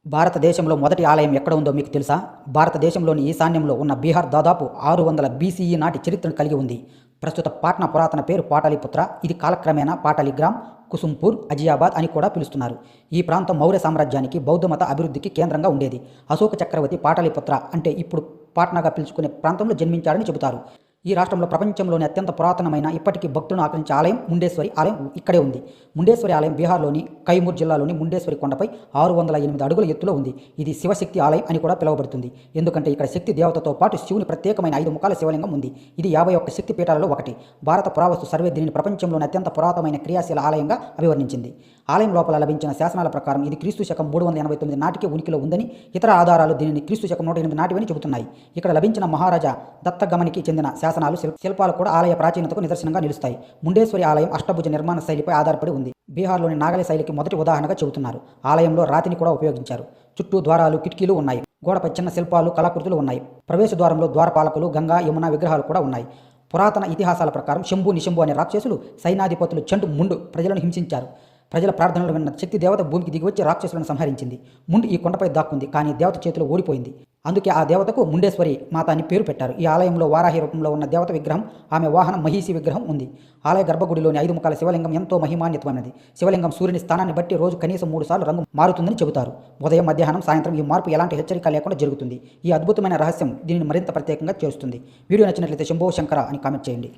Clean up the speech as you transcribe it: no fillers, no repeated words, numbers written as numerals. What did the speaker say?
భారతదేశంలో మొదటి ఆలయం ఎక్కడ ఉందో మీకు తెలుసా? భారతదేశంలోని ఈశాన్యంలో ఉన్న బీహార్ దాదాపు 600 బీసీఈ నాటి చరిత్రను కలిగి ఉంది. ప్రస్తుత పాట్నా పురాతన పేరు పాటలీపుత్ర. ఇది కాలక్రమేణా పాటలీగ్రామ్, కుసుంపూర్, అజియాబాద్ అని కూడా పిలుస్తున్నారు. ఈ ప్రాంతం మౌర్య సామ్రాజ్యానికి, బౌద్ధమత అభివృద్ధికి కేంద్రంగా ఉండేది. అశోక చక్రవర్తి పాటలీపుత్ర అంటే ఇప్పుడు పాట్నాగా పిలుచుకునే ప్రాంతంలో జన్మించాడని చెబుతారు. ఈ రాష్ట్రంలో ప్రపంచంలోని అత్యంత పురాతనమైన, ఇప్పటికీ భక్తులను ఆకర్షించే ఆలయం ముండేశ్వరి ఆలయం ఇక్కడే ఉంది. ముండేశ్వరి ఆలయం బీహార్లోని కైమూర్ జిల్లాలోని ముండేశ్వరి కొండపై 608 అడుగుల ఎత్తులో ఉంది. ఇది శివశక్తి ఆలయం అని కూడా పిలువబడుతుంది. ఎందుకంటే ఇక్కడ శక్తి దేవతతో పాటు శివుని ప్రత్యేకమైన 5 ముఖాల శివలింగం ఉంది. ఇది 51 శక్తి పీఠాలలో ఒకటి. భారత పురావస్తు సర్వే దీనిని ప్రపంచంలోని అత్యంత పురాతనమైన క్రియాశీల ఆలయంగా అభివర్ణించింది. ఆలయం లోపల లభించిన శాసనాల ప్రకారం ఇది క్రీస్తు శకం 389 నాటికి ఉనికిలో ఉందని, ఇతర ఆధారాలు దీనిని క్రీస్తు శకం 108 నాటివని చెబుతున్నాయి. ఇక్కడ లభించిన మహారాజా దత్తగమనికి చెందిన శాసనాలు, శిల్పాలు కూడా ఆలయ ప్రాచీనతకు నిదర్శనంగా నిలుస్తాయి. ముండేశ్వరి ఆలయం అష్టభుజ నిర్మాణ శైలిపై ఆధారపడి ఉంది. బీహార్లోని నాగలి శైలికి మొదటి ఉదాహరణగా చెబుతున్నారు. ఆలయంలో రాతిని కూడా ఉపయోగించారు. చుట్టూ ద్వారాలు, కిటికీలు ఉన్నాయి. గోడపై చిన్న శిల్పాలు, కళాకృతులు ఉన్నాయి. ప్రవేశ ద్వారంలో ద్వారపాలకులు, గంగా, యమున విగ్రహాలు కూడా ఉన్నాయి. పురాతన ఇతిహాసాల ప్రకారం శంభు, నిశంభు అనే రాక్షసులు, సైనాధిపతులు చండు, ముండు ప్రజలను హింసించారు. ప్రజల ప్రార్థనలు విన్న శక్తి దేవత భూమికి దిగివచ్చి రాక్షసులను సంహరించింది. ముండు ఈ కొండపై దాక్కుంది, కానీ దేవత చేతిలో ఓడిపోయింది. అందుకే ఆ దేవతకు ముండేశ్వరి మాత అని పేరు పెట్టారు. ఈ ఆలయంలో వారాహి రూపంలో ఉన్న దేవత విగ్రహం, ఆమె వాహనం మహిషి విగ్రహం ఉంది. ఆలయ గర్భగుడిలోని 5 ముఖాల శివలింగం ఎంతో మహిమాన్వితమైనది. శివలింగం సూర్యుని స్థానాన్ని బట్టి రోజు కనీసం 3 సార్లు రంగు మారుతుందని చెబుతారు. ఉదయం, మధ్యాహ్నం, సాయంత్రం ఈ మార్పు ఎలాంటి హెచ్చరిక లేకుండా జరుగుతుంది. ఈ అద్భుతమైన రహస్యం దీనిని మరింత ప్రత్యేకంగా చేస్తుంది. వీడియో నచ్చినట్లయితే శంభో శంకర అని కామెంట్ చేయండి.